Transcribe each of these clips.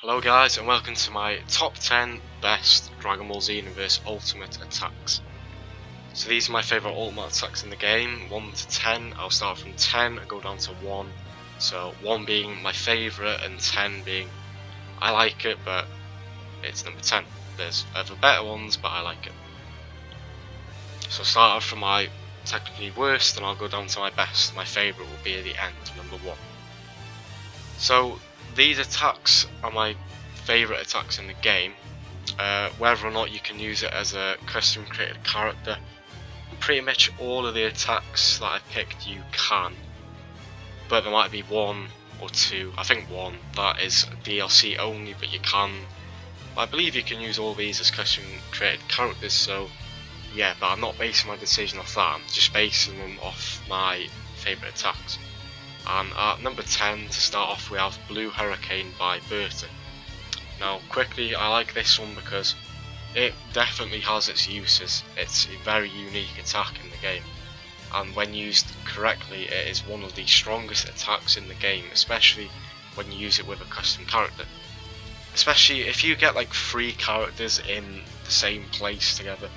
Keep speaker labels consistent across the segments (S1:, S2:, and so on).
S1: Hello guys and welcome to my top 10 best Dragon Ball Xenoverse ultimate attacks. So these are my favourite ultimate attacks in the game, 1 to 10. I'll start from 10 and go down to 1. So 1 being my favourite and 10 being I like it but it's number 10. There's other better ones but I like it. So I'll start off from my technically worst and I'll go down to my best. My favourite will be at the end, number 1. So these attacks are my favourite attacks in the game. Whether or not you can use it as a custom created character, pretty much all of the attacks that I've picked you can, but there might be 1 or 2, I think 1, that is DLC only, but you can. I believe you can use all these as custom created characters, so yeah, but I'm not basing my decision off that, I'm just basing them off my favourite attacks. And at number 10 to start off we have Blue Hurricane by Burton. Now quickly, I like this one because it definitely has its uses. It's a very unique attack in the game, and when used correctly it is one of the strongest attacks in the game, especially when you use it with a custom character. Especially if you get like 3 characters in the same place together,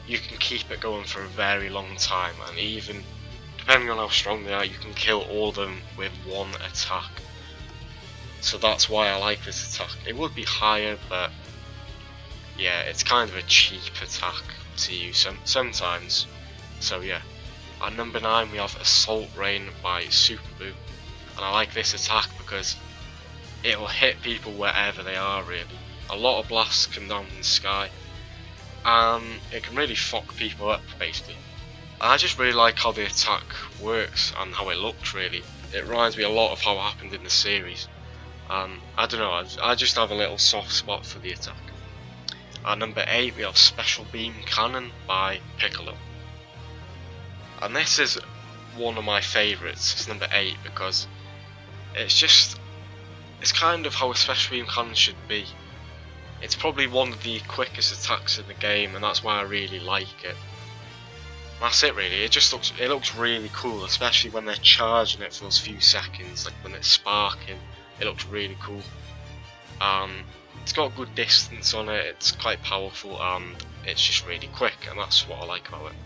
S1: you can keep it going for a very long time, and even depending on how strong they are, you can kill all of them with 1 attack. So that's why I like this attack. It would be higher, but yeah, it's kind of a cheap attack to use sometimes. So yeah. At number 9 we have Assault Rain by Super Boo. And I like this attack because it'll hit people wherever they are really. A lot of blasts come down from the sky, and it can really fuck people up basically. And I just really like how the attack works and how it looks really. It reminds me a lot of how it happened in the series. I don't know, I just have a little soft spot for the attack. At number 8 we have Special Beam Cannon by Piccolo. And this is one of my favourites, it's number 8, because it's kind of how a Special Beam Cannon should be. It's probably one of the quickest attacks in the game, and that's why I really like it. That's it really, it looks really cool, especially when they're charging it for those few seconds, like when it's sparking, it looks really cool. It's got good distance on it, it's quite powerful, and it's just really quick, and that's what I like about it.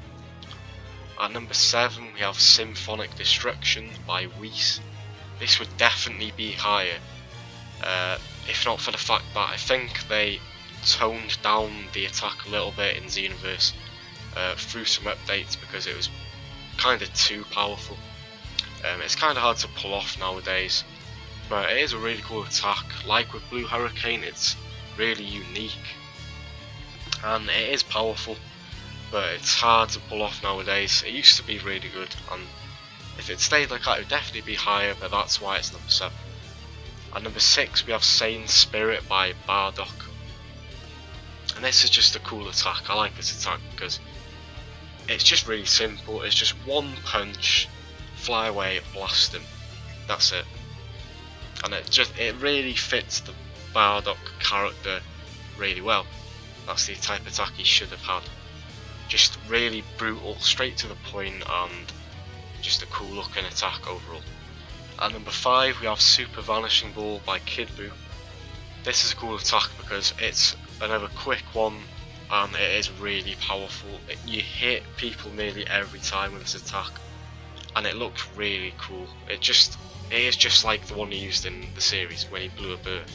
S1: At number 7 we have Symphonic Destruction by Whis. This would definitely be higher, if not for the fact that I think they toned down the attack a little bit in Xenoverse through some updates because it was kind of too powerful. It's kind of hard to pull off nowadays, but it is a really cool attack. Like with Blue Hurricane, it's really unique and it is powerful, but it's hard to pull off nowadays. It used to be really good, and if it stayed like that it would definitely be higher, but that's why it's number 7. At number 6 we have Sane Spirit by Bardock. And this is just a cool attack. I like this attack because it's just really simple. It's just 1 punch, fly away, blast him. That's it. And it really fits the Bardock character really well. That's the type of attack he should have had. Just really brutal, straight to the point, and just a cool looking attack overall. At number 5 we have Super Vanishing Ball by Kid Buu. This is a cool attack because it's another quick one and it is really powerful. You hit people nearly every time with this attack and it looks really cool. It is just like the one he used in the series when he blew a bird.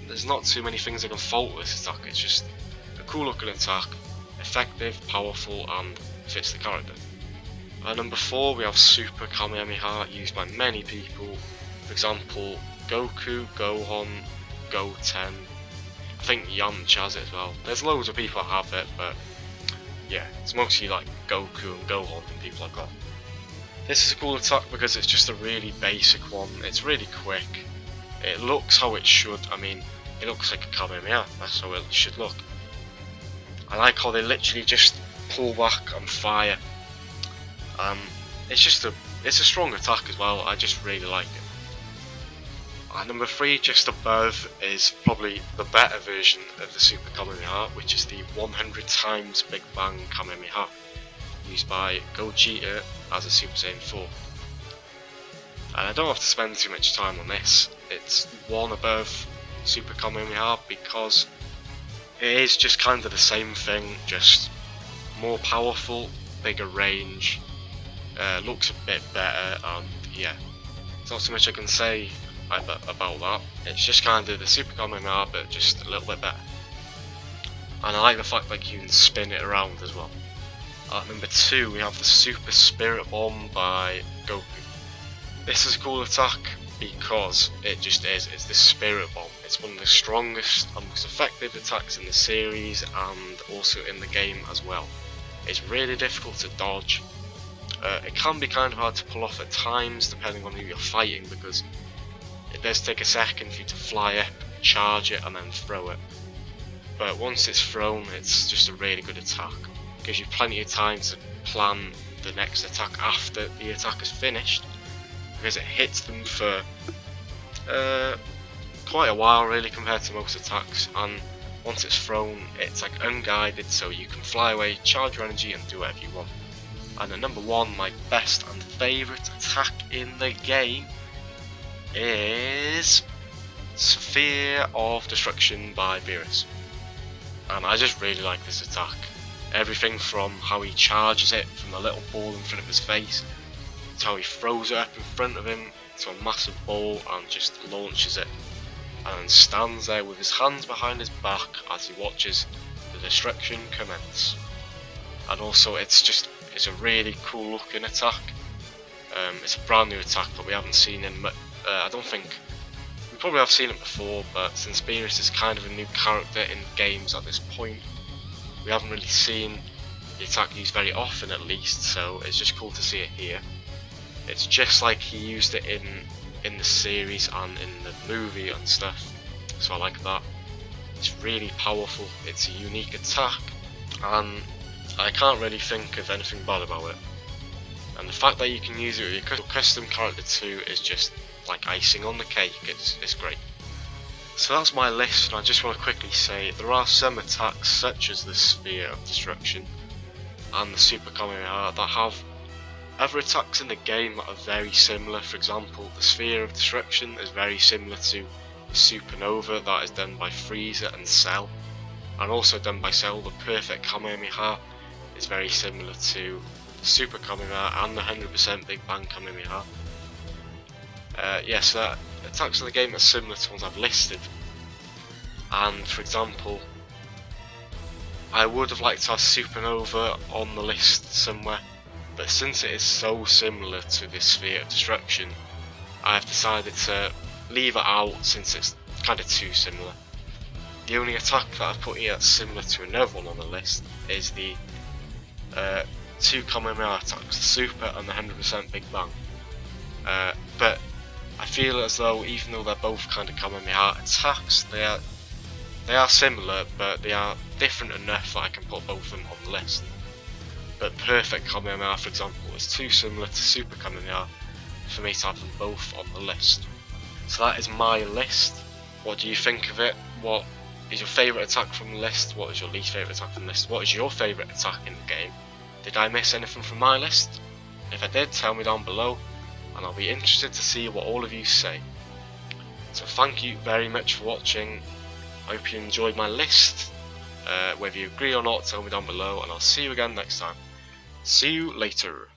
S1: There's not too many things I can fault with this attack. It's just a cool looking attack, effective, powerful, and fits the character. At number 4 we have Super Kamehameha, used by many people. For example, Goku, Gohan, Goten, I think Yamcha has it as well. There's loads of people that have it, but yeah, it's mostly like Goku and Gohan and people like that. This is a cool attack because it's just a really basic one. It's really quick. It looks how it should. I mean, it looks like a Kamehameha. That's how it should look. I like how they literally just pull back and fire. It's a strong attack as well. I just really like it. At number 3, just above, is probably the better version of the Super Kamehameha, which is the 100 times Big Bang Kamehameha, used by Gogeta as a Super Saiyan 4. And I don't have to spend too much time on this. It's one above Super Kamehameha, because it is just kind of the same thing, just more powerful, bigger range, looks a bit better, and yeah, there's not so much I can say about that. It's just kind of the Super Kamehameha, but just a little bit better. And I like the fact that you can spin it around as well. At number 2, we have the Super Spirit Bomb by Goku. This is a cool attack because it just is. It's the Spirit Bomb. It's one of the strongest and most effective attacks in the series and also in the game as well. It's really difficult to dodge. It can be kind of hard to pull off at times depending on who you're fighting, because it does take a second for you to fly up, charge it and then throw it. But once it's thrown, it's just a really good attack. It gives you plenty of time to plan the next attack after the attack is finished, because it hits them for quite a while really compared to most attacks, and once it's thrown it's like unguided, so you can fly away, charge your energy and do whatever you want. And at number 1, my best and favourite attack in the game is Sphere of Destruction by Beerus. And I just really like this attack. Everything from how he charges it from a little ball in front of his face, to how he throws it up in front of him to a massive ball and just launches it, and then stands there with his hands behind his back as he watches the destruction commence. And also it's a really cool looking attack. It's a brand new attack that we haven't seen in, I don't think, we probably have seen it before, but since Beerus is kind of a new character in games at this point, we haven't really seen the attack used very often at least, so it's just cool to see it here. It's just like he used it in the series and in the movie and stuff, so I like that. It's really powerful, it's a unique attack, and I can't really think of anything bad about it. And the fact that you can use it with your custom character too is just like icing on the cake. It's great. So that's my list, and I just want to quickly say there are some attacks such as the Sphere of Destruction and the Super Kamehameha that have other attacks in the game that are very similar. For example, the Sphere of Destruction is very similar to the Supernova that is done by Frieza and Cell, and also done by Cell. The Perfect Kamehameha is very similar to the Super Kamehameha and the 100% Big Bang Kamehameha. So attacks in the game are similar to ones I've listed. And for example, I would have liked to have Supernova on the list somewhere, but since it is so similar to this Sphere of Destruction, I have decided to leave it out since it's kind of too similar. The only attack that I've put here that's similar to another one on the list is the 2 Kamehameha attacks, the Super and the 100% Big Bang. But I feel as though even though they're both kind of Kamehameha attacks, they are similar, but they are different enough that I can put both of them on the list. But Perfect Kamehameha, for example, is too similar to Super Kamehameha for me to have them both on the list. So that is my list. What do you think of it? What is your favourite attack from the list? What is your least favourite attack from the list? What is your favourite attack in the game? Did I miss anything from my list? If I did, tell me down below, and I'll be interested to see what all of you say. So thank you very much for watching. I hope you enjoyed my list. Whether you agree or not, tell me down below, and I'll see you again next time. See you later.